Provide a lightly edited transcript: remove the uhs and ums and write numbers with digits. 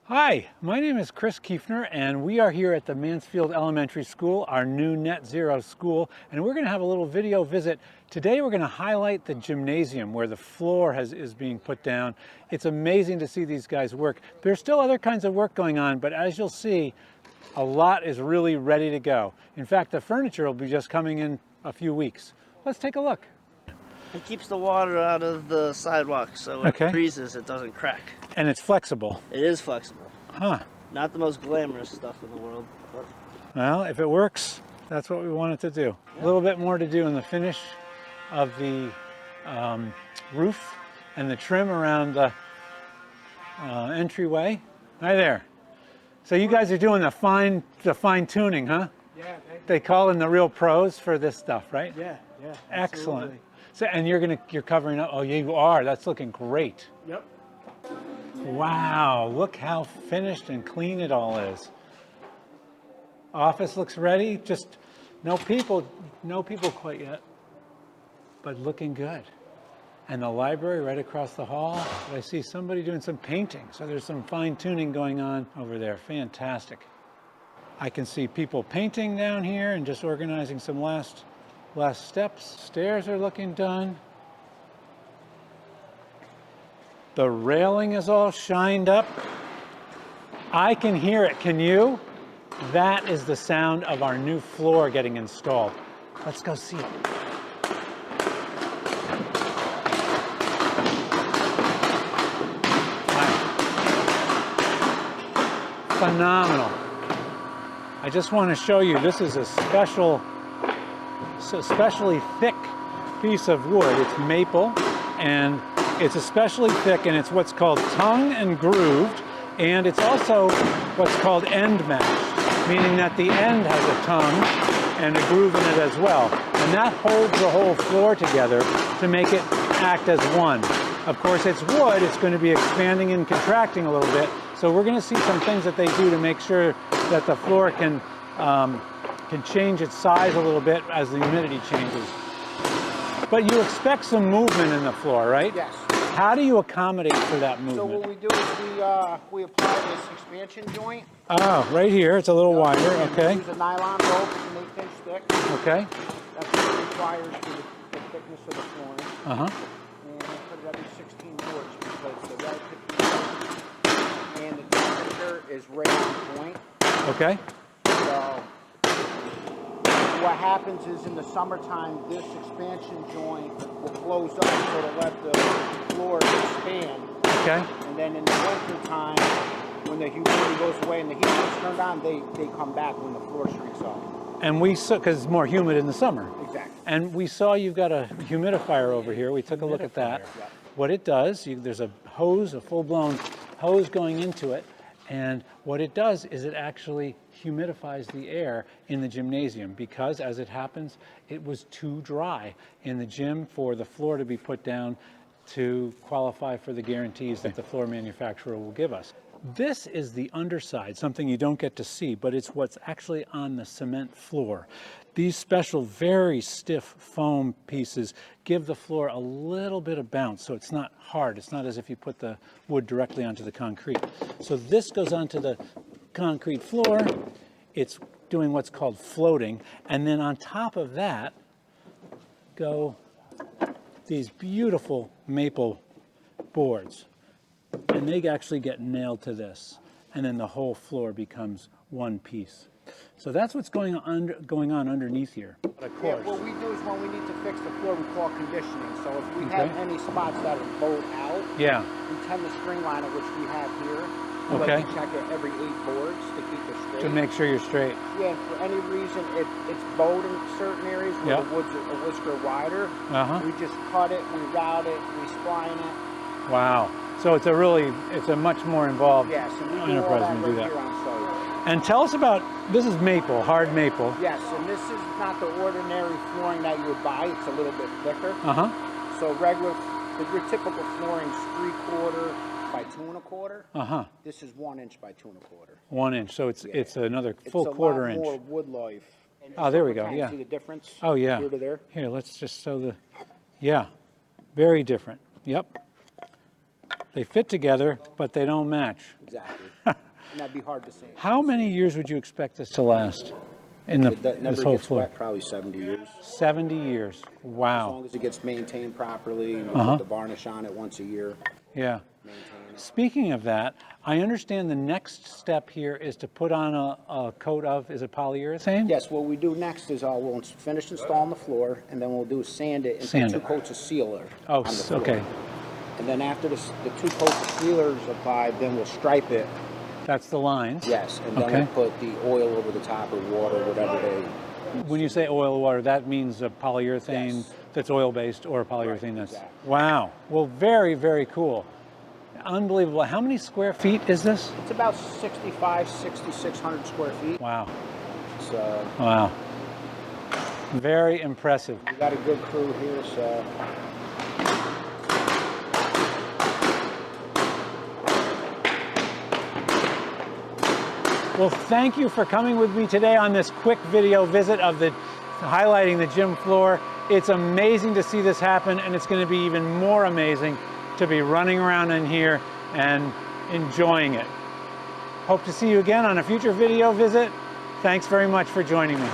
Hi, my name is Chris Kiefner, and we are here at the Mansfield Elementary School, our new Net Zero school, and we're going to have a little video visit. Today we're going to highlight the gymnasium where the floor is being put down. It's amazing to see these guys work. There's still other kinds of work going on, but as you'll see, a lot is really ready to go. In fact, the furniture will be just coming in a few weeks. Let's take a look. It keeps the water out of the sidewalk, so when it freezes, it doesn't crack. And it's flexible. It is flexible. Huh. Not the most glamorous stuff in the world, but... Well, if it works, that's what we want it to do. Yeah. A little bit more to do in the finish of the roof and the trim around the entryway. Hi there. So you guys are doing the fine tuning, huh? Yeah. They call in the real pros for this stuff, right? Yeah. Excellent. Absolutely. So, and you're covering up. Oh, you are. That's looking great. Yep. Wow, look how finished and clean it all is. Office looks ready. Just no people quite yet, but looking good. And the library right across the hall. I see somebody doing some painting. So there's some fine tuning going on over there. Fantastic. I can see people painting down here and just organizing some last steps. Stairs are looking done. The railing is all shined up. I can hear it. Can you? That is the sound of our new floor getting installed. Let's go see it. Phenomenal. I just want to show you, this is a especially thick piece of wood. It's maple, and it's especially thick, and it's what's called tongue and grooved, and it's also what's called end matched, meaning that the end has a tongue and a groove in it as well. And that holds the whole floor together to make it act as one. Of course, it's wood, it's going to be expanding and contracting a little bit, so we're going to see some things that they do to make sure that the floor can change its size a little bit as the humidity changes. But you expect some movement in the floor, right? Yes. How do you accommodate for that movement? So what we do is we apply this expansion joint. Oh, right here. It's a little wider. Okay. We use a nylon rope. It's an 8-inch thick. Okay. That's what it requires for the thickness of the flooring. Uh-huh. And we put it every 16 boards because the relative and the temperature is right on point. Okay. So what happens is in the summertime, this expansion joint will close up so to let the floor expand. Okay. And then in the winter time, when the humidity goes away and the heat is turned on, they come back when the floor shrinks up. And we saw, because it's more humid in the summer. Exactly. And we saw you've got a humidifier over here. We took a look at that. Yeah. What it does, there's a hose, a full-blown hose going into it. And what it does is it actually humidifies the air in the gymnasium because, as it happens, it was too dry in the gym for the floor to be put down to qualify for the guarantees that the floor manufacturer will give us. This is the underside, something you don't get to see, but it's what's actually on the cement floor. These special, very stiff foam pieces give the floor a little bit of bounce, so it's not hard. It's not as if you put the wood directly onto the concrete. So this goes onto the concrete floor. It's doing what's called floating, and then on top of that go these beautiful maple boards, and they actually get nailed to this, and then the whole floor becomes one piece. So that's what's going on underneath here. Of course. Yeah, what we do is when we need to fix the floor, we call conditioning. So if we have any spots that are bowed out, we tend to string line it, which we have here. Okay. We check it every 8 boards to keep it straight. To make sure you're straight. Yeah, for any reason it's bowed in certain areas where the wood's a whisker wider. We just cut it, we route it, we spline it. Wow. So it's a much more involved enterprise when you do that. Here on site. And tell us about, this is maple, hard maple. Yes, and this is not the ordinary flooring that you would buy. It's a little bit thicker. So your typical flooring is 3/4 by 2 1/4. This is 1 inch by 2 1/4. 1 inch, so it's another full quarter inch. It's a lot more wood life. Oh, there we go. Yeah. See the difference? Oh, yeah. Here to there. Here, let's just show very different. Yep. They fit together, but they don't match. Exactly. And that'd be hard to see. How many years would you expect this to last in this Never whole gets floor? wet, probably 70 years. 70 years. As Wow. long as it gets maintained properly, we put the varnish on it once a year. Yeah. Maintain it. Speaking of that, I understand the next step here is to put on a coat of, is it polyurethane? Yes, what we do next is we'll finish installing the floor, and then we'll do is sand it and Sand put it. 2 coats of sealer Oh, on the floor. okay. And then after the 2 coats of sealers applied, then we'll stripe it. That's the lines. Yes, and then Okay. we'll put the oil over the top or water, whatever they. When you say oil or water, that means a polyurethane Yes. that's oil-based or a polyurethane that's... exactly. Wow. Well, very, very cool. Unbelievable. How many square feet is this? It's about 6,600 square feet. Wow. So Wow. Very impressive. we got a good crew here, so. Well, thank you for coming with me today on this quick video visit of highlighting the gym floor. It's amazing to see this happen, and it's going to be even more amazing to be running around in here and enjoying it. Hope to see you again on a future video visit. Thanks very much for joining me.